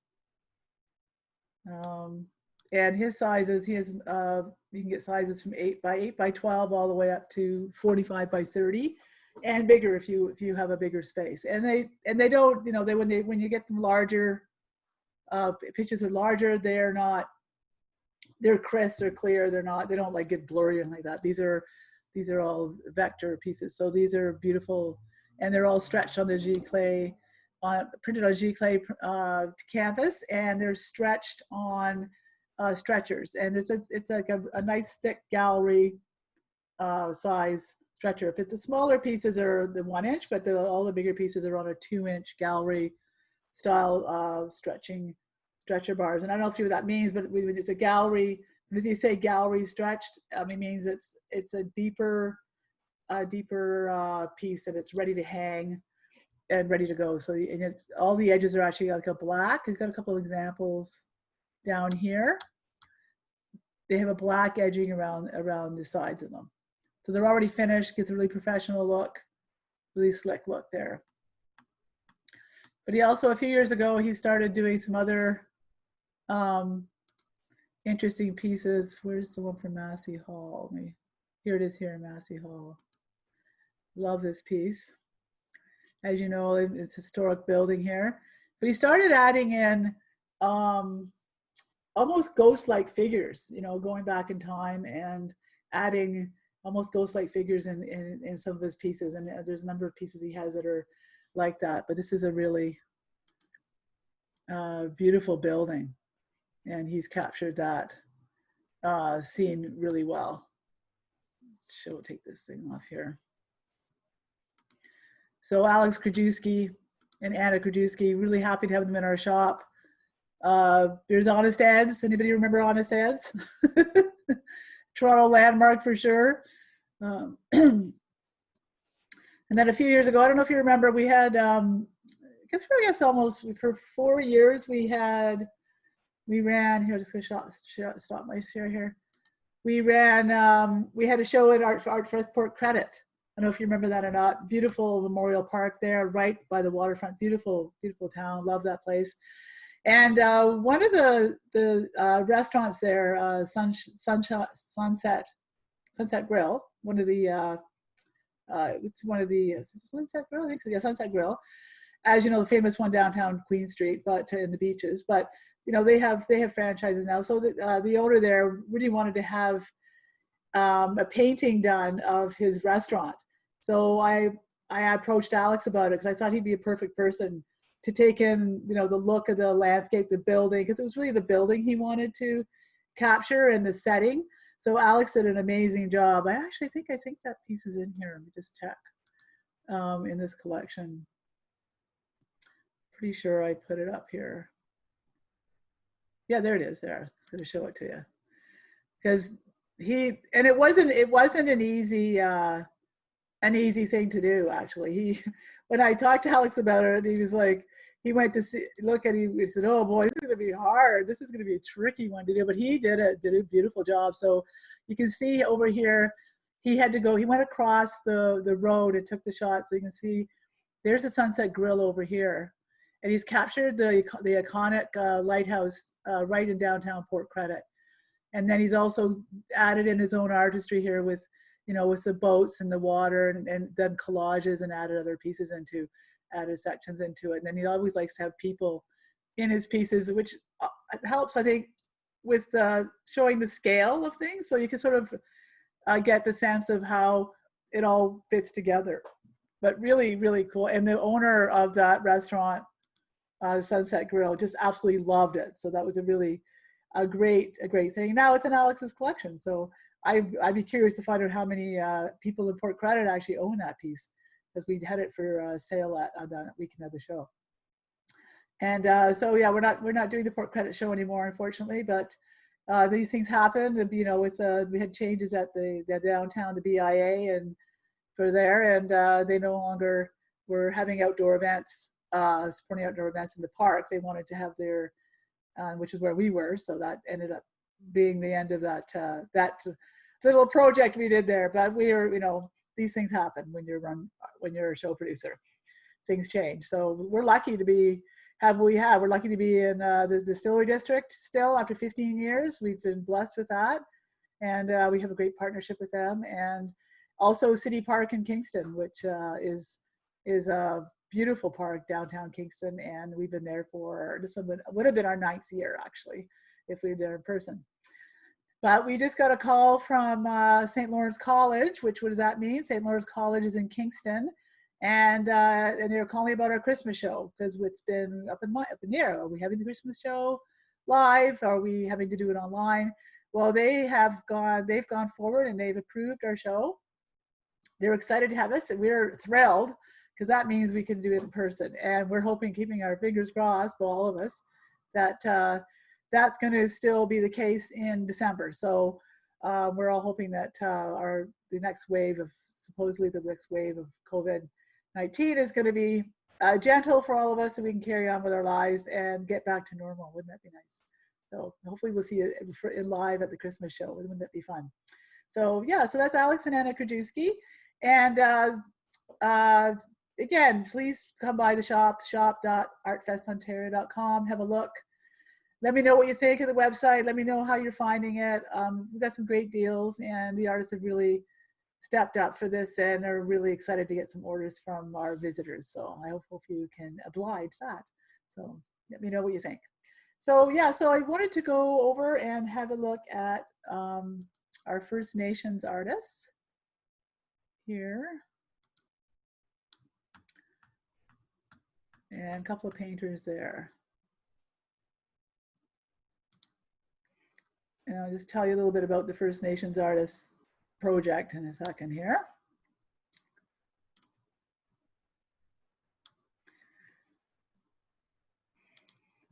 And his sizes, he has, you can get sizes from 8 by 8 by 12 all the way up to 45 by 30, and bigger if you have a bigger space. And they don't, you know, when you get them larger, pictures are larger. They're crisp, they're clear. They don't like get blurry or anything like that. These are all vector pieces. So these are beautiful, and they're all stretched on the Giclée, printed on Giclée canvas, and they're stretched on stretchers. And it's like a nice thick gallery size stretcher. If the smaller pieces are the 1 inch, but all the bigger pieces are on a 2-inch gallery style stretcher bars. And I don't know if you know what that means, but when it's a gallery, when you say gallery stretched, it means it's a deeper piece, and it's ready to hang and ready to go. So, and it's all the edges are actually like a black. I've got a couple of examples down here. They have a black edging around the sides of them. So they're already finished, gets a really professional look, really slick look there. But he also, a few years ago, he started doing some other interesting pieces. Where's the one from Massey Hall? Here it is here in Massey Hall. Love this piece. As you know, it's a historic building here. But he started adding in almost ghost-like figures, you know, going back in time and adding almost ghost-like figures in some of his pieces. And there's a number of pieces he has that are like that. But this is a really beautiful building, and he's captured that scene really well. Take this thing off here. So Alex Krajewski and Anna Krajewski, really happy to have them in our shop. There's Honest Ed's. Anybody remember Honest Ed's? Toronto landmark for sure. And then a few years ago, I don't know if you remember, we had, almost for 4 years, we ran, here, just gonna stop my share here. We had a show at Artfest Port Credit don't know if you remember that or not. Beautiful memorial park there, right by the waterfront. Beautiful, beautiful town. Love that place. And one of the restaurants there, Sunset Grill, one of the it's one of the Sunset Grill, I think so. Yeah, Sunset Grill. As you know, the famous one downtown Queen Street, but in the beaches. But you know, they have franchises now. So the owner there really wanted to have a painting done of his restaurant. So I approached Alex about it because I thought he'd be a perfect person to take in, you know, the look of the landscape, the building, because it was really the building he wanted to capture and the setting. So Alex did an amazing job. I think that piece is in here. Let me just check in this collection. Pretty sure I put it up here. Yeah, there it is. There, it's going to show it to you because it wasn't an easy thing to do, actually. When I talked to Alex about it, he was like, he went to look at it, he said, oh boy, this is going to be hard. This is going to be a tricky one to do, but he did a beautiful job. So you can see over here, he went across the road and took the shot. So you can see there's a Sunset Grill over here. And he's captured the iconic lighthouse right in downtown Port Credit. And then he's also added in his own artistry here with, you know, with the boats and the water, and done collages and added other pieces added sections into it. And then he always likes to have people in his pieces, which helps, I think, with showing the scale of things. So you can sort of get the sense of how it all fits together. But really, really cool. And the owner of that restaurant, Sunset Grill, just absolutely loved it. So that was a great thing. Now it's in Alex's collection. So I'd be curious to find out how many people in Port Credit actually own that piece, because we had it for sale on the weekend of the show. And so yeah, we're not doing the Port Credit show anymore, unfortunately. But these things happen. You know, we had changes at the downtown, the BIA, and for there, and they no longer were having outdoor events, supporting outdoor events in the park. They wanted to have their, which is where we were. So that ended up being the end of that little project we did there. But we are, you know, these things happen when you're a show producer. Things change. So we're lucky to be we're lucky to be in the Distillery District still after 15 years. We've been blessed with that, and we have a great partnership with them. And also City Park in Kingston, which is a beautiful park downtown Kingston, and we've been there for, this one would have been our 9th year actually if we were there in person. But we just got a call from St. Lawrence College, which, what does that mean? St. Lawrence College is in Kingston, and they're calling about our Christmas show, because it's been up in the air. Are we having the Christmas show live? Are we having to do it online? Well, they've gone forward and they've approved our show. They're excited to have us, and we're thrilled, because that means we can do it in person. And we're hoping, keeping our fingers crossed for all of us, that that's going to still be the case in December. So we're all hoping that supposedly the next wave of COVID-19 is going to be gentle for all of us, so we can carry on with our lives and get back to normal. Wouldn't that be nice? So hopefully we'll see you in live at the Christmas show. Wouldn't that be fun? So yeah, so that's Alex and Anna Krajewski. And again, please come by the shop.artfestontario.com, have a look. Let me know what you think of the website. Let me know how you're finding it. We've got some great deals, and the artists have really stepped up for this and are really excited to get some orders from our visitors. So I hope you can oblige that. So let me know what you think. So yeah, so I wanted to go over and have a look at our First Nations artists here. And a couple of painters there. And I'll just tell you a little bit about the First Nations Artists project in a second here.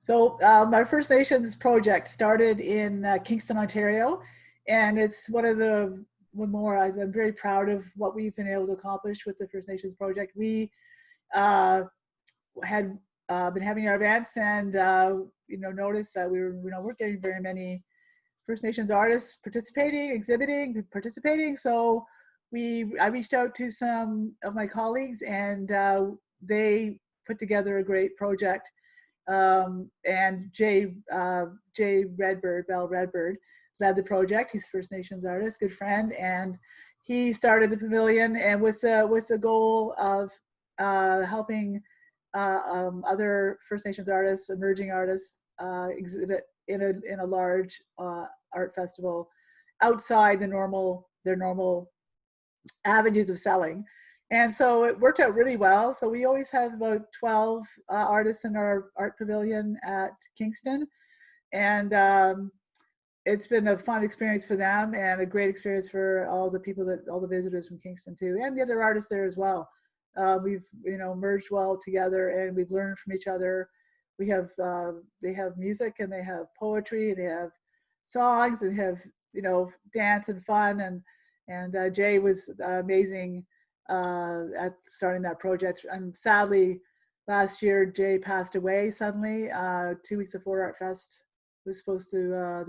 So my First Nations project started in Kingston, Ontario, and it's one of the I'm very proud of what we've been able to accomplish with the First Nations project. We had been having our events, and noticed that we weren't getting very many First Nations artists participating. So I reached out to some of my colleagues, and they put together a great project. And Jay Redbird, Bell Redbird, led the project. He's First Nations artist, good friend, and he started the pavilion, and with the goal of helping other First Nations artists, emerging artists, exhibit in a large art festival outside their normal avenues of selling. And so it worked out really well. So we always have about 12 artists in our art pavilion at Kingston. And it's been a fun experience for them and a great experience for all the visitors from Kingston too, and the other artists there as well. We've, merged well together, and we've learned from each other. We have, they have music, and they have poetry, and they have songs, and they have, dance and fun. And Jay was amazing at starting that project. And sadly, last year, Jay passed away suddenly, 2 weeks before Artfest the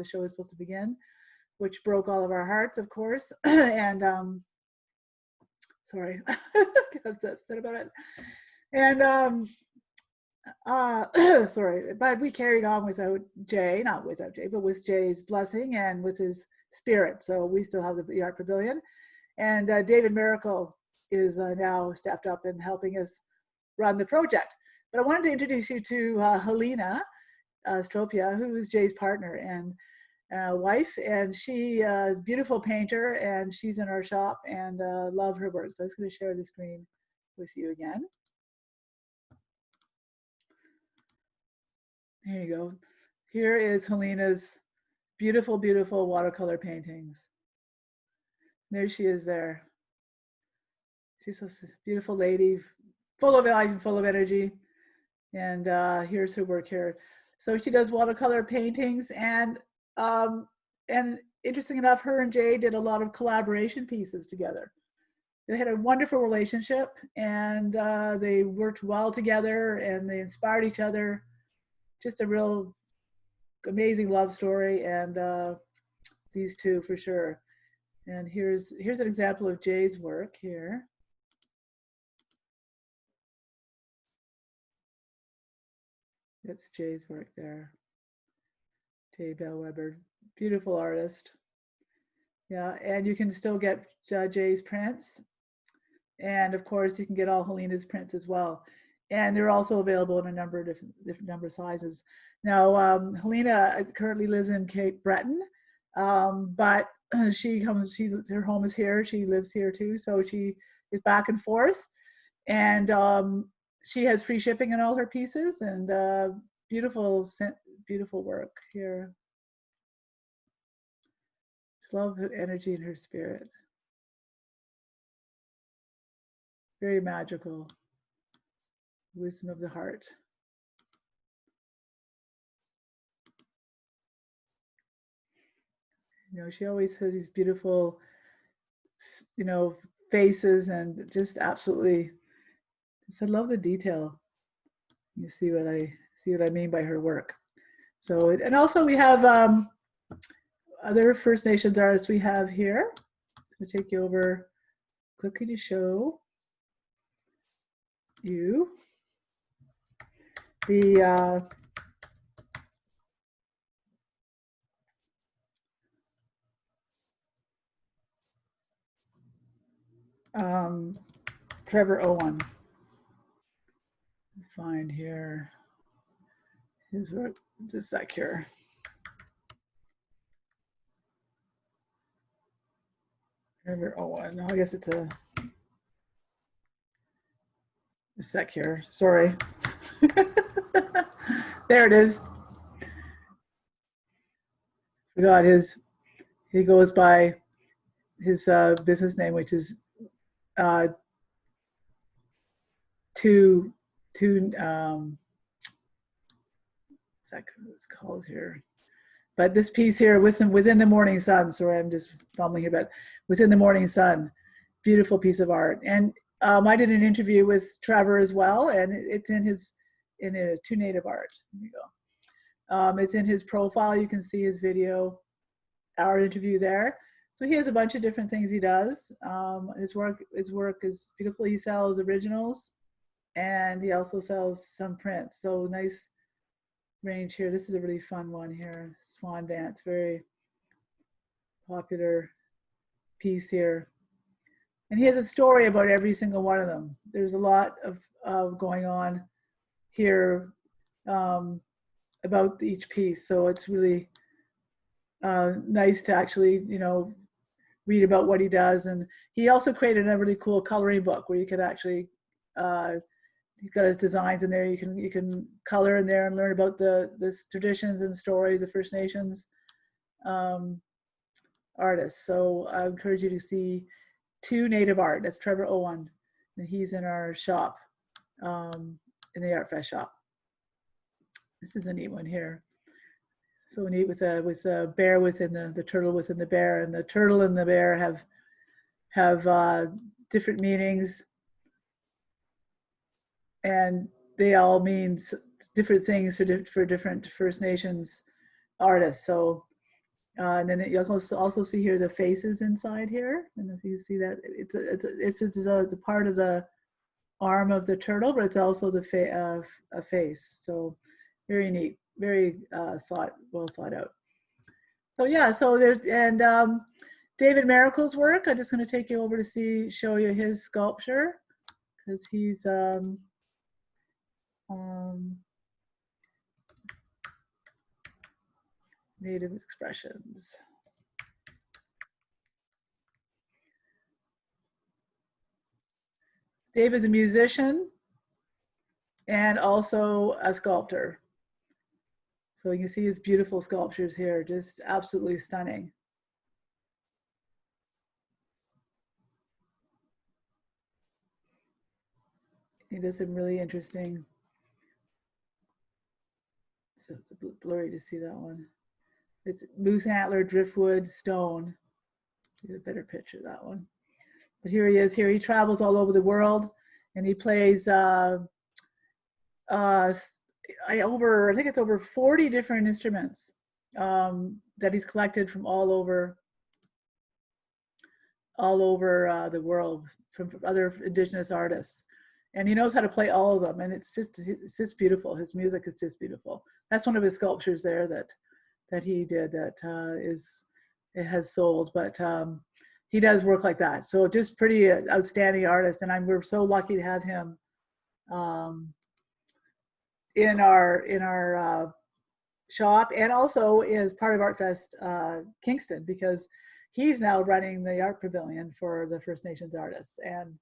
show was supposed to begin, which broke all of our hearts, of course. And sorry, I'm upset about it. And sorry, but we carried on without Jay, not without Jay, but with Jay's blessing and with his spirit. So we still have the art pavilion. And David Miracle is now stepped up and helping us run the project. But I wanted to introduce you to Helena Stropia, who is Jay's partner and wife, and she is a beautiful painter, and she's in our shop, and love her work. So I'm just going to share the screen with you again. There you go. Here is Helena's beautiful, beautiful watercolor paintings. There she is there. She's a beautiful lady, full of life and full of energy. And here's her work here. So she does watercolor paintings, and interesting enough, her and Jay did a lot of collaboration pieces together. They had a wonderful relationship, and they worked well together, and they inspired each other. Just a real amazing love story, and these two for sure. And here's an example of Jay's work here. That's Jay's work there. Jay Bellweber, beautiful artist. Yeah, and you can still get Jay's prints. And of course, you can get all Helena's prints as well. And they're also available in a number of different number of sizes. Now, Helena currently lives in Cape Breton, but her home is here. She lives here too, so she is back and forth. And she has free shipping on all her pieces, and beautiful work here. Just love her energy and her spirit. Very magical. Wisdom of the heart. She always has these beautiful, faces, and just absolutely. I love the detail. You see what I mean by her work. So, and also we have other First Nations artists we have here. So I'll take you over quickly to show you the Trevor Owen. Find here his work, just a sec here. Trevor Owen. I guess it's a sec here. Sorry. There it is. Forgot he goes by his business name, which is it's called here. But this piece here, within the morning sun. Sorry, I'm just fumbling here, but within the morning sun, beautiful piece of art. And I did an interview with Trevor as well, and it's in To Native Art. Here you go. It's in his profile. You can see his video, our interview there. So he has a bunch of different things he does. His work is beautiful. He sells originals, and he also sells some prints. So nice range here. This is a really fun one here. Swan Dance, very popular piece here. And he has a story about every single one of them. There's a lot of going on here about each piece. So it's really nice to actually, read about what he does. And he also created a really cool coloring book where you could actually, he's got his designs in there. You can color in there and learn about the traditions and stories of First Nations artists. So I encourage you to see Two Native Art. That's Trevor Owen, and he's in our shop, in the Artfest shop. This is a neat one here. So neat with a bear within the turtle within the bear, and the turtle and the bear have different meanings, and they all mean different things for different First Nations artists. So and then you'll also see here the faces inside here, and if you see that, it's a part of the arm of the turtle, but it's also the a face. So very neat, very well thought out. So yeah, so there, and David Miracle's work. I'm just going to take you over to show you his sculpture, because he's Native Expressions. Dave is a musician and also a sculptor. So you can see his beautiful sculptures here, just absolutely stunning. He does some really interesting, so it's a bit blurry to see that one. It's moose antler, driftwood, stone. Get a better picture of that one. But here he is. Here he travels all over the world, and he plays I think it's over 40 different instruments that he's collected from all over the world from other Indigenous artists, and he knows how to play all of them. And it's just beautiful. His music is just beautiful. That's one of his sculptures there that he did that it has sold, but he does work like that. So just pretty outstanding artist, and we're so lucky to have him in our shop, and also is part of Artfest Kingston, because he's now running the art pavilion for the First Nations artists, and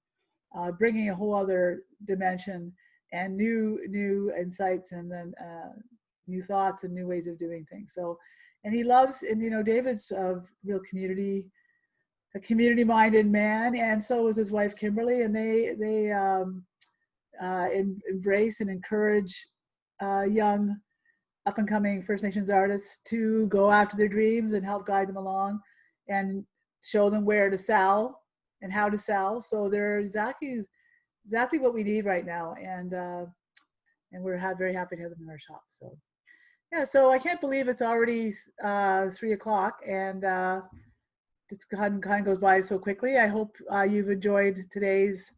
bringing a whole other dimension and new insights, and then new thoughts and new ways of doing things. So, and he loves, and David's a real community-minded man, and so is his wife Kimberly, and they embrace and encourage young up-and-coming First Nations artists to go after their dreams and help guide them along and show them where to sell and how to sell. So they're exactly what we need right now, and we're very happy to have them in our shop. So yeah, so I can't believe it's already 3 o'clock, and it's kind of goes by so quickly. I hope you've enjoyed today's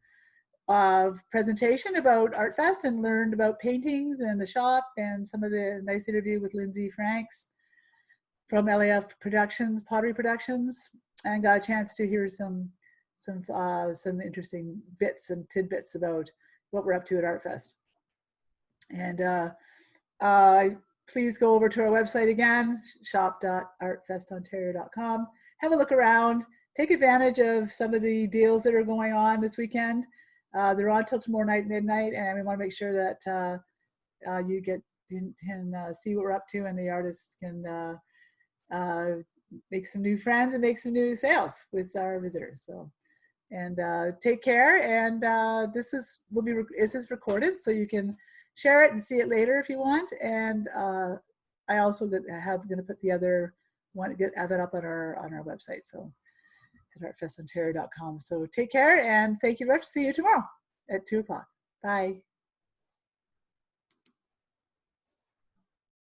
presentation about Artfest and learned about paintings and the shop, and some of the nice interview with Lindsay Franks from LAF Productions, Pottery Productions, and got a chance to hear some interesting bits and tidbits about what we're up to at Artfest. And please go over to our website again, shop.artfestontario.com. Have a look around. Take advantage of some of the deals that are going on this weekend. They're on till tomorrow night, midnight, and we want to make sure that you can see what we're up to, and the artists can make some new friends and make some new sales with our visitors. So, and take care. And this is recorded, so you can share it and see it later if you want. And I also going to put the other one, have it up on our website. So at artfestontario.com. So take care, and thank you very much. See you tomorrow at 2 o'clock. Bye.